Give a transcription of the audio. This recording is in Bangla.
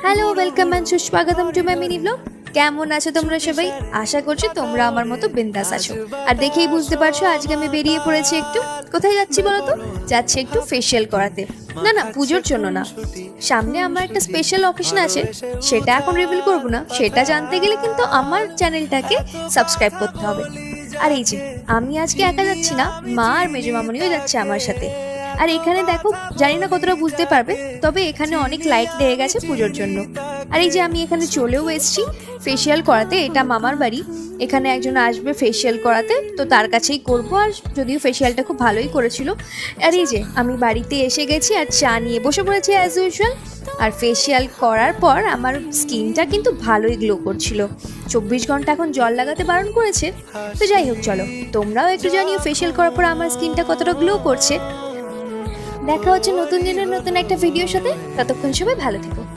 হ্যালো, ওয়েলকাম অ্যান্ড সুস্বাগতম টু মাই মিনি ব্লগ। কেমন আছো তোমরা সবাই? আশা করছি তোমরা আমার মতো বিন্দাস আছো। আর দেখেই বুঝতে পারছো আজকে আমি বেরিয়ে পড়েছি একটু। কোথায় যাচ্ছি বলো তো? যাচ্ছি একটু ফেসিয়াল করাতে। না না, পুজোর জন্য না, সামনে আমার একটা স্পেশাল অকেশন আছে, সেটা এখন রিভিল করব না। সেটা জানতে গেলে কিন্তু আমার চ্যানেলটাকে সাবস্ক্রাইব করতে হবে। আর এই যে আমি আজকে একা যাচ্ছি না, মা আর মেজো মামনিও যাচ্ছে আমার সাথে। আর এখানে দেখো, জানি না কতটা বুঝতে পারবে, তবে এখানে অনেক লাইট লেগে গেছে পুজোর জন্য। আর এই যে আমি এখানে চলেও এসেছি ফেসিয়াল করাতে। এটা মামার বাড়ি, এখানে একজন আসবে ফেসিয়াল করাতে, তো তার কাছেই করবো। আর যদিও ফেসিয়ালটা খুব ভালোই করেছিল। আর এই যে আমি বাড়িতে এসে গেছি আর চা নিয়ে বসে পড়েছি অ্যাজ ইউজুয়াল। আর ফেসিয়াল করার পর আমার স্কিনটা কিন্তু ভালোই গ্লো করছিল। 24 ঘন্টা এখন জল লাগাতে বারণ করেছে। তো যাই হোক, চলো তোমরাও একটু জানিও ফেসিয়াল করার পর আমার স্কিনটা কতটা গ্লো করছে। দেখা হচ্ছে নতুন দিনের নতুন একটা ভিডিওর সাথে। ততক্ষণ সবাই ভালো থেকো।